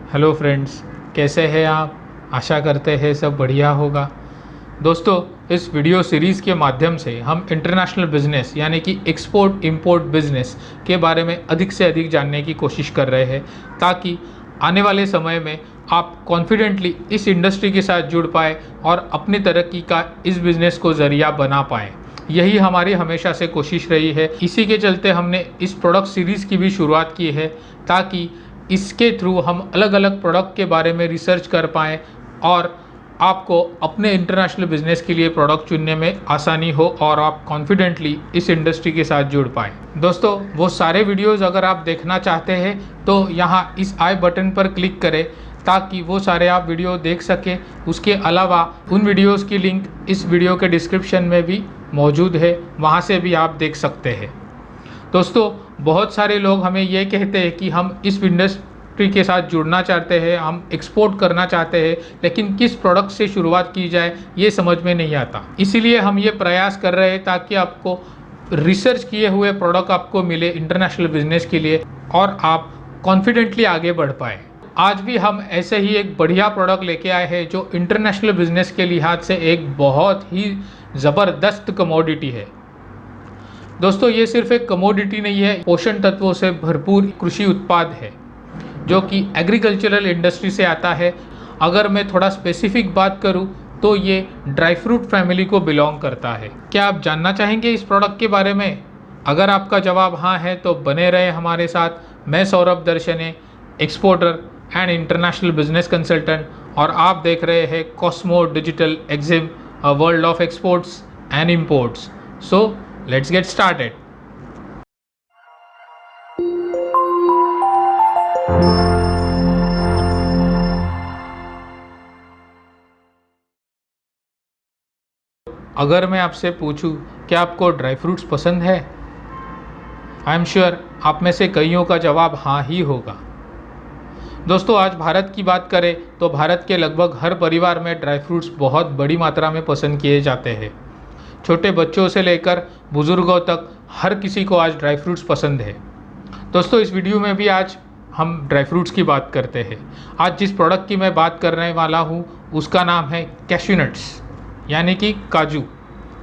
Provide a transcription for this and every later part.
Hello friends, कैसे हैं आप। आशा करते हैं सब बढ़िया होगा। दोस्तों, इस वीडियो सीरीज़ के माध्यम से हम इंटरनेशनल बिजनेस यानी कि एक्सपोर्ट इंपोर्ट बिजनेस के बारे में अधिक से अधिक जानने की कोशिश कर रहे हैं, ताकि आने वाले समय में आप कॉन्फिडेंटली इस इंडस्ट्री के साथ जुड़ पाए और अपनी तरक्की का इस बिज़नेस को ज़रिया बना पाएँ। यही हमारी हमेशा से कोशिश रही है। इसी के चलते हमने इस प्रोडक्ट सीरीज़ की भी शुरुआत की है, ताकि इसके थ्रू हम अलग अलग प्रोडक्ट के बारे में रिसर्च कर पाएँ और आपको अपने इंटरनेशनल बिजनेस के लिए प्रोडक्ट चुनने में आसानी हो और आप कॉन्फिडेंटली इस इंडस्ट्री के साथ जुड़ पाएँ। दोस्तों, वो सारे वीडियोस अगर आप देखना चाहते हैं तो यहाँ इस आई बटन पर क्लिक करें, ताकि वो सारे आप वीडियो देख सकें। उसके अलावा उन वीडियोस की लिंक इस वीडियो के डिस्क्रिप्शन में भी मौजूद है, वहाँ से भी आप देख सकते हैं। दोस्तों, बहुत सारे लोग हमें ये कहते हैं कि हम इस इंडस्ट्री के साथ जुड़ना चाहते हैं, हम एक्सपोर्ट करना चाहते हैं, लेकिन किस प्रोडक्ट से शुरुआत की जाए ये समझ में नहीं आता। इसीलिए हम ये प्रयास कर रहे हैं ताकि आपको रिसर्च किए हुए प्रोडक्ट आपको मिले इंटरनेशनल बिजनेस के लिए और आप कॉन्फिडेंटली आगे बढ़ पाए। आज भी हम ऐसे ही एक बढ़िया प्रोडक्ट लेके आए हैं जो इंटरनेशनल बिजनेस के लिहाज से एक बहुत ही ज़बरदस्त कमोडिटी है। दोस्तों, ये सिर्फ एक कमोडिटी नहीं है, पोषण तत्वों से भरपूर कृषि उत्पाद है जो कि एग्रीकल्चरल इंडस्ट्री से आता है। अगर मैं थोड़ा स्पेसिफिक बात करूं तो ये ड्राई फ्रूट फैमिली को बिलोंग करता है। क्या आप जानना चाहेंगे इस प्रोडक्ट के बारे में? अगर आपका जवाब हाँ है तो बने रहे हमारे साथ। मैं Saurabh Darshane, exporter and international business consultant, और आप देख रहे हैं Cosmo digital Exim, a world of exports and imports. So let's get started. अगर मैं आपसे पूछूं कि आपको ड्राई फ्रूट्स पसंद है, आई एम श्योर आप में से कईयों का जवाब हाँ ही होगा। दोस्तों, आज भारत की बात करें तो भारत के लगभग हर परिवार में ड्राई फ्रूट्स बहुत बड़ी मात्रा में पसंद किए जाते हैं। छोटे बच्चों से लेकर बुज़ुर्गों तक हर किसी को आज ड्राई फ्रूट्स पसंद है। दोस्तों, इस वीडियो में भी आज हम ड्राई फ्रूट्स की बात करते हैं। आज जिस प्रोडक्ट की मैं बात करने वाला हूँ उसका नाम है कैश्यू नट्स, यानी कि काजू।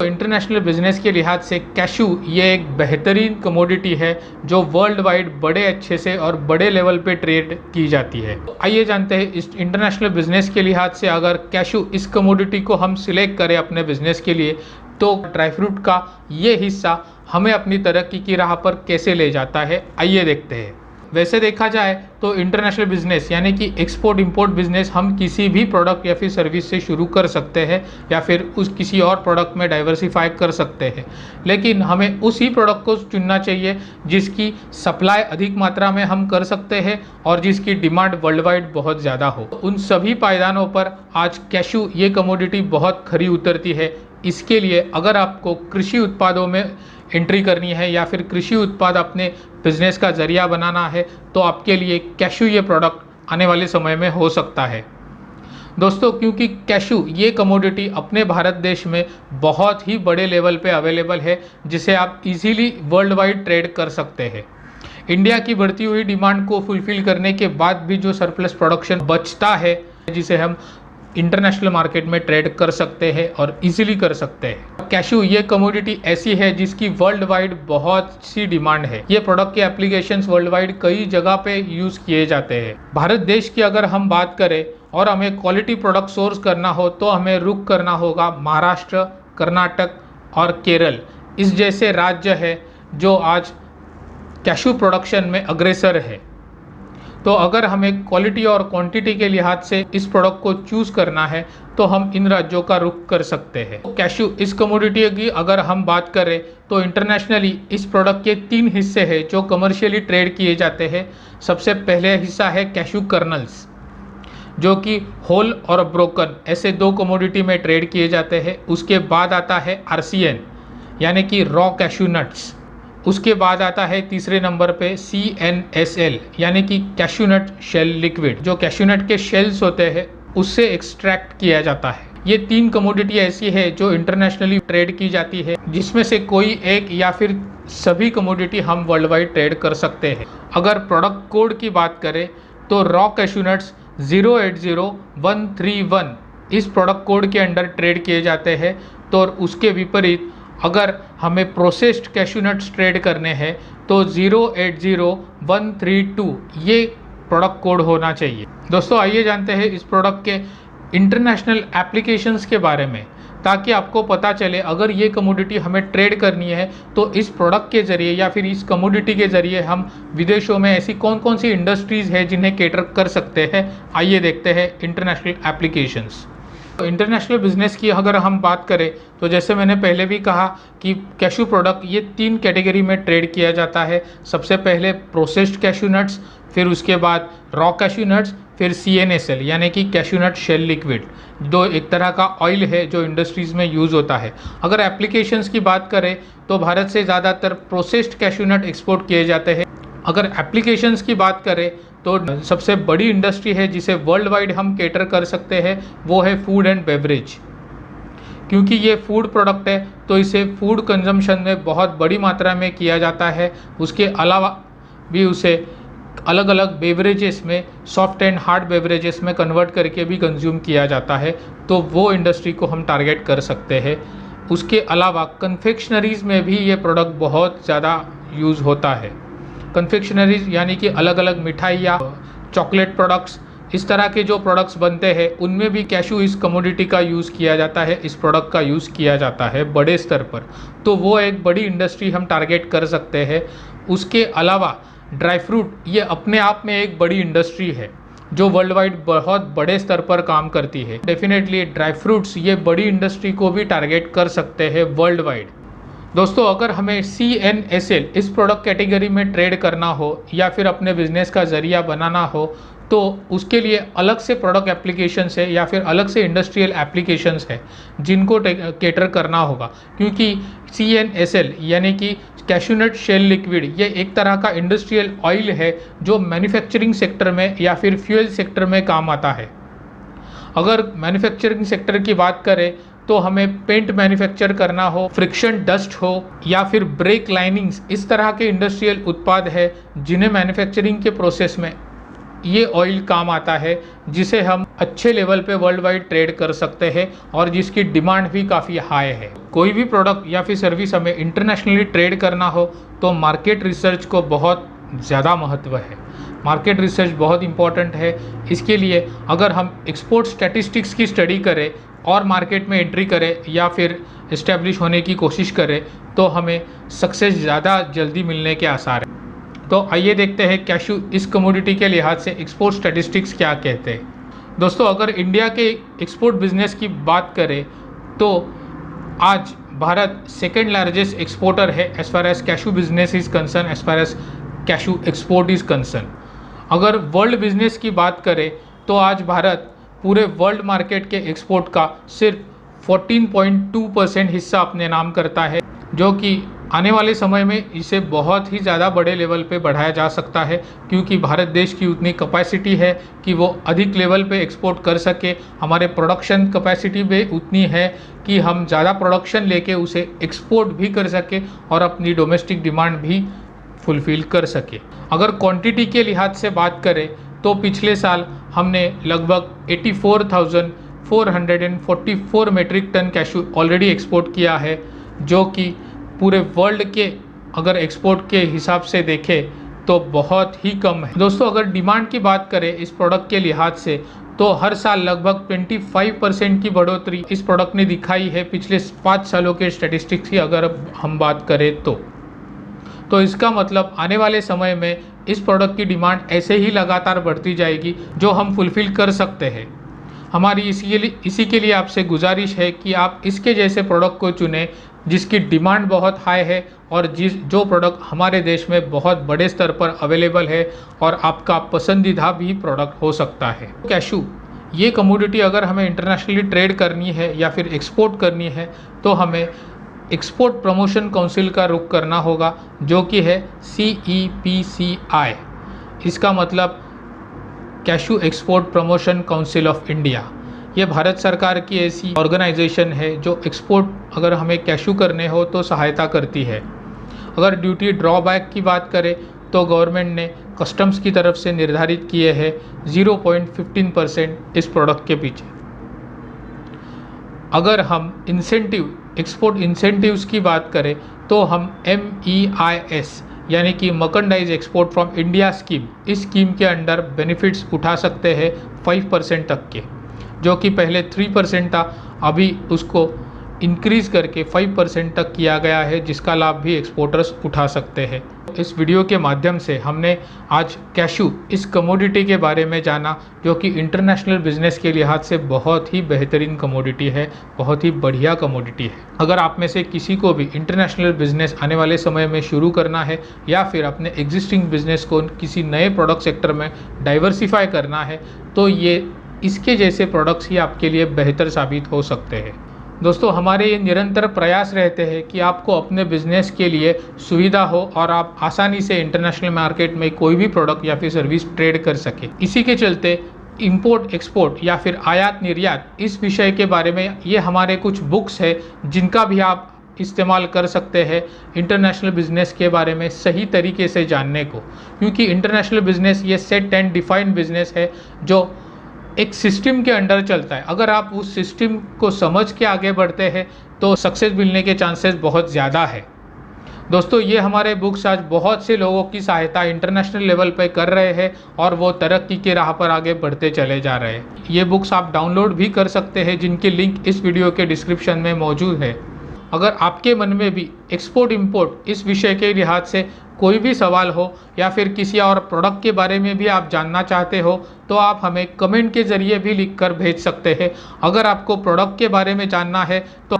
इंटरनेशनल बिजनेस के लिहाज से कैश्यू ये एक बेहतरीन कमोडिटी है जो वर्ल्ड वाइड बड़े अच्छे से और बड़े लेवल पे ट्रेड की जाती है। तो आइए जानते हैं इस इंटरनेशनल बिजनेस के लिहाज से अगर कैश्यू इस कमोडिटी को हम सिलेक्ट करें अपने बिजनेस के लिए, तो ड्राई फ्रूट का ये हिस्सा हमें अपनी तरक्की की राह पर कैसे ले जाता है, आइए देखते हैं। वैसे देखा जाए तो इंटरनेशनल बिजनेस यानी कि एक्सपोर्ट इंपोर्ट बिजनेस हम किसी भी प्रोडक्ट या फिर सर्विस से शुरू कर सकते हैं या फिर उस किसी और प्रोडक्ट में डाइवर्सिफाई कर सकते हैं, लेकिन हमें उसी प्रोडक्ट को चुनना चाहिए जिसकी सप्लाई अधिक मात्रा में हम कर सकते हैं और जिसकी डिमांड वर्ल्ड वाइड बहुत ज़्यादा हो। उन सभी पायदानों पर आज कैश्यू ये कमोडिटी बहुत खरी उतरती है। इसके लिए अगर आपको कृषि उत्पादों में एंट्री करनी है या फिर कृषि उत्पाद अपने बिजनेस का जरिया बनाना है, तो आपके लिए कैश्यू ये प्रोडक्ट आने वाले समय में हो सकता है। दोस्तों, क्योंकि कैश्यू ये कमोडिटी अपने भारत देश में बहुत ही बड़े लेवल पे अवेलेबल है, जिसे आप इजीली वर्ल्ड वाइड ट्रेड कर सकते हैं। इंडिया की बढ़ती हुई डिमांड को फुलफिल करने के बाद भी जो सरप्लस प्रोडक्शन बचता है, जिसे हम इंटरनेशनल मार्केट में ट्रेड कर सकते हैं और इजीली कर सकते हैं। कैश्यू ये कमोडिटी ऐसी है जिसकी वर्ल्ड वाइड बहुत सी डिमांड है। ये प्रोडक्ट के एप्लीकेशंस वर्ल्ड वाइड कई जगह पे यूज़ किए जाते हैं। भारत देश की अगर हम बात करें और हमें क्वालिटी प्रोडक्ट सोर्स करना हो तो हमें रुख करना होगा महाराष्ट्र, कर्नाटक और केरल इस जैसे राज्य है जो आज कैश्यू प्रोडक्शन में अग्रसर है। तो अगर हमें क्वालिटी और क्वांटिटी के लिहाज से इस प्रोडक्ट को चूज़ करना है तो हम इन राज्यों का रुख कर सकते हैं। कैश्यू इस कमोडिटी की अगर हम बात करें तो इंटरनेशनली इस प्रोडक्ट के 3 हिस्से हैं जो कमर्शियली ट्रेड किए जाते हैं। सबसे पहले हिस्सा है कैश्यू कर्नल्स, जो कि होल और ब्रोकन ऐसे 2 कमोडिटी में ट्रेड किए जाते हैं। उसके बाद आता है RCN यानी कि रॉ कैश्यू नट्स। उसके बाद आता है तीसरे नंबर पे CNSL यानी कि कैश्यू नट शेल लिक्विड, जो कैश्यू नट के शेल्स होते हैं उससे एक्सट्रैक्ट किया जाता है। ये 3 कमोडिटी ऐसी है जो इंटरनेशनली ट्रेड की जाती है, जिसमें से कोई एक या फिर सभी कमोडिटी हम वर्ल्ड वाइड ट्रेड कर सकते हैं। अगर प्रोडक्ट कोड की बात करें तो रॉ कैशू नट्स 080131 इस प्रोडक्ट कोड के अंडर ट्रेड किए जाते हैं। तो उसके विपरीत अगर हमें प्रोसेस्ड कैशू नट्स ट्रेड करने हैं तो 080132 ये प्रोडक्ट कोड होना चाहिए। दोस्तों आइए जानते हैं इस प्रोडक्ट के इंटरनेशनल एप्लीकेशंस के बारे में, ताकि आपको पता चले अगर ये कमोडिटी हमें ट्रेड करनी है तो इस प्रोडक्ट के ज़रिए या फिर इस कमोडिटी के ज़रिए हम विदेशों में ऐसी कौन कौन सी इंडस्ट्रीज़ है जिन्हें केटर कर सकते हैं। आइए देखते हैं इंटरनेशनल एप्लीकेशंस। तो इंटरनेशनल बिजनेस की अगर हम बात करें तो जैसे मैंने पहले भी कहा कि कैशू प्रोडक्ट ये 3 कैटेगरी में ट्रेड किया जाता है। सबसे पहले प्रोसेस्ड कैशू नट्स, फिर उसके बाद रॉ कैशू नट्स, फिर CNSL यानी कि कैशू नट शेल लिक्विड, जो एक तरह का ऑयल है जो इंडस्ट्रीज़ में यूज़ होता है। अगर एप्लीकेशंस की बात करें तो भारत से ज़्यादातर प्रोसेस्ड कैशू नट एक्सपोर्ट किए जाते हैं। अगर एप्लीकेशंस की बात करें तो सबसे बड़ी इंडस्ट्री है जिसे वर्ल्ड वाइड हम केटर कर सकते हैं वो है फूड एंड बेवरेज। क्योंकि ये फूड प्रोडक्ट है तो इसे फूड कंजम्पशन में बहुत बड़ी मात्रा में किया जाता है। उसके अलावा भी उसे अलग अलग बेवरेजेस में, सॉफ्ट एंड हार्ड बेवरेजेस में कन्वर्ट करके भी कंज्यूम किया जाता है, तो वो इंडस्ट्री को हम टारगेट कर सकते हैं। उसके अलावा कन्फेक्शनरीज़ में भी ये प्रोडक्ट बहुत ज़्यादा यूज़ होता है। कन्फेक्शनरीज यानी कि अलग अलग मिठाइयाँ, चॉकलेट प्रोडक्ट्स, इस तरह के जो प्रोडक्ट्स बनते हैं उनमें भी कैशू इस कमोडिटी का यूज़ किया जाता है, इस प्रोडक्ट का यूज़ किया जाता है बड़े स्तर पर। तो वो एक बड़ी इंडस्ट्री हम टारगेट कर सकते हैं। उसके अलावा ड्राई फ्रूट ये अपने आप में एक बड़ी इंडस्ट्री है जो वर्ल्ड वाइड बहुत बड़े स्तर पर काम करती है। डेफिनेटली ड्राई फ्रूट्स ये बड़ी इंडस्ट्री को भी टारगेट कर सकते हैं वर्ल्ड वाइड। दोस्तों अगर हमें CNSL इस प्रोडक्ट कैटेगरी में ट्रेड करना हो या फिर अपने बिजनेस का ज़रिया बनाना हो तो उसके लिए अलग से प्रोडक्ट एप्लीकेशंस है या फिर अलग से इंडस्ट्रियल एप्लीकेशंस है जिनको केटर करना होगा। क्योंकि CNSL यानी कि कैशू नट शेल लिक्विड ये एक तरह का इंडस्ट्रियल ऑयल है जो मैन्युफैक्चरिंग सेक्टर में या फिर फ्यूल सेक्टर में काम आता है। अगर मैन्युफैक्चरिंग सेक्टर की बात करें तो हमें पेंट मैन्युफैक्चर करना हो, फ्रिक्शन डस्ट हो या फिर ब्रेक लाइनिंग्स, इस तरह के इंडस्ट्रियल उत्पाद है जिन्हें मैन्युफैक्चरिंग के प्रोसेस में ये ऑयल काम आता है, जिसे हम अच्छे लेवल पे वर्ल्ड वाइड ट्रेड कर सकते हैं और जिसकी डिमांड भी काफ़ी हाई है। कोई भी प्रोडक्ट या फिर सर्विस हमें इंटरनेशनली ट्रेड करना हो तो मार्केट रिसर्च को बहुत ज़्यादा महत्व है। मार्केट रिसर्च बहुत इंपॉर्टेंट है। इसके लिए अगर हम एक्सपोर्ट स्टैटिस्टिक्स की स्टडी करें और मार्केट में एंट्री करें या फिर इस्टेब्लिश होने की कोशिश करें तो हमें सक्सेस ज़्यादा जल्दी मिलने के आसार हैं। तो आइए देखते हैं कैशू इस कमोडिटी के लिहाज से एक्सपोर्ट स्टैटिस्टिक्स क्या कहते हैं। दोस्तों अगर इंडिया के एक्सपोर्ट बिजनेस की बात करें तो आज भारत सेकेंड लार्जेस्ट एक्सपोर्टर है as far as cashew business is concern, as far as cashew export is concern. अगर वर्ल्ड बिजनेस की बात करें तो आज भारत पूरे वर्ल्ड मार्केट के एक्सपोर्ट का सिर्फ 14.2% हिस्सा अपने नाम करता है, जो कि आने वाले समय में इसे बहुत ही ज़्यादा बड़े लेवल पे बढ़ाया जा सकता है। क्योंकि भारत देश की उतनी कैपेसिटी है कि वो अधिक लेवल पे एक्सपोर्ट कर सके। हमारे प्रोडक्शन कैपेसिटी भी उतनी है कि हम ज़्यादा प्रोडक्शन लेके उसे एक्सपोर्ट भी कर सके और अपनी डोमेस्टिक डिमांड भी फुलफ़िल कर सके। अगर क्वांटिटी के लिहाज से बात करें तो पिछले साल हमने लगभग 84,444 metric ton cashew already export किया है, जो कि पूरे वर्ल्ड के अगर एक्सपोर्ट के हिसाब से देखें तो बहुत ही कम है। दोस्तों अगर डिमांड की बात करें इस प्रोडक्ट के लिहाज से तो हर साल लगभग 25% की बढ़ोतरी इस प्रोडक्ट ने दिखाई है पिछले 5 सालों के स्टैटिस्टिक्स की अगर हम बात करें तो इसका मतलब आने वाले समय में इस प्रोडक्ट की डिमांड ऐसे ही लगातार बढ़ती जाएगी जो हम फुलफ़िल कर सकते हैं। हमारी इसी के लिए आपसे गुजारिश है कि आप इसके जैसे प्रोडक्ट को चुनें जिसकी डिमांड बहुत हाई है और जो प्रोडक्ट हमारे देश में बहुत बड़े स्तर पर अवेलेबल है और आपका पसंदीदा भी प्रोडक्ट हो सकता है। कैशू ये कमोडिटी अगर हमें इंटरनेशनली ट्रेड करनी है या फिर एक्सपोर्ट करनी है तो हमें एक्सपोर्ट प्रमोशन काउंसिल का रुख करना होगा, जो कि है CEPCI। इसका मतलब cashew export promotion council of India. ये भारत सरकार की ऐसी ऑर्गेनाइजेशन है जो एक्सपोर्ट अगर हमें कैशू करने हो तो सहायता करती है। अगर ड्यूटी ड्रॉबैक की बात करें तो गवर्नमेंट ने कस्टम्स की तरफ से निर्धारित किए हैं 0.15% इस प्रोडक्ट के पीछे। अगर हम इंसेंटिव, एक्सपोर्ट इंसेंटिव्स की बात करें तो हम MEIS यानी कि merchandise export from India scheme, इस स्कीम के अंडर बेनिफिट्स उठा सकते हैं 5% तक के, जो कि पहले 3% था, अभी उसको इंक्रीज़ करके 5% तक किया गया है, जिसका लाभ भी एक्सपोर्टर्स उठा सकते हैं। इस वीडियो के माध्यम से हमने आज कैशू इस कमोडिटी के बारे में जाना, जो कि इंटरनेशनल बिजनेस के लिहाज से बहुत ही बेहतरीन कमोडिटी है, बहुत ही बढ़िया कमोडिटी है। अगर आप में से किसी को भी इंटरनेशनल बिजनेस आने वाले समय में शुरू करना है या फिर अपने एग्जिस्टिंग बिजनेस को किसी नए प्रोडक्ट सेक्टर में डाइवर्सिफाई करना है, तो ये इसके जैसे प्रोडक्ट्स ही आपके लिए बेहतर साबित हो सकते हैं। दोस्तों, हमारे ये निरंतर प्रयास रहते हैं कि आपको अपने बिजनेस के लिए सुविधा हो और आप आसानी से इंटरनेशनल मार्केट में कोई भी प्रोडक्ट या फिर सर्विस ट्रेड कर सके। इसी के चलते इंपोर्ट एक्सपोर्ट या फिर आयात निर्यात, इस विषय के बारे में ये हमारे कुछ बुक्स है जिनका भी आप इस्तेमाल कर सकते हैं इंटरनेशनल बिजनेस के बारे में सही तरीके से जानने को, क्योंकि इंटरनेशनल बिजनेस ये सेट एंड डिफाइंड बिजनेस है जो एक सिस्टम के अंडर चलता है। अगर आप उस सिस्टम को समझ के आगे बढ़ते हैं तो सक्सेस मिलने के चांसेस बहुत ज़्यादा है। दोस्तों, ये हमारे बुक्स आज बहुत से लोगों की सहायता इंटरनेशनल लेवल पे कर रहे हैं और वो तरक्की के राह पर आगे बढ़ते चले जा रहे हैं। ये बुक्स आप डाउनलोड भी कर सकते हैं, जिनकी लिंक इस वीडियो के डिस्क्रिप्शन में मौजूद है। अगर आपके मन में भी एक्सपोर्ट इंपोर्ट इस विषय के लिहाज से कोई भी सवाल हो या फिर किसी और प्रोडक्ट के बारे में भी आप जानना चाहते हो, तो आप हमें कमेंट के ज़रिए भी लिखकर भेज सकते हैं। अगर आपको प्रोडक्ट के बारे में जानना है तो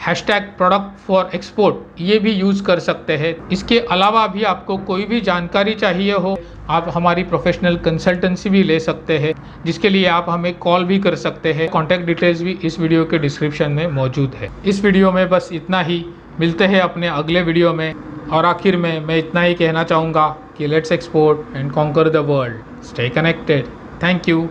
#product4export ये भी यूज़ कर सकते हैं। इसके अलावा भी आपको कोई भी जानकारी चाहिए हो, आप हमारी प्रोफेशनल कंसल्टेंसी भी ले सकते हैं, जिसके लिए आप हमें कॉल भी कर सकते हैं। कॉन्टैक्ट डिटेल्स भी इस वीडियो के डिस्क्रिप्शन में मौजूद है। इस वीडियो में बस इतना ही, मिलते हैं अपने अगले वीडियो में। और आखिर में मैं इतना ही कहना चाहूँगा कि let's export and conquer the world, stay connected, thank you.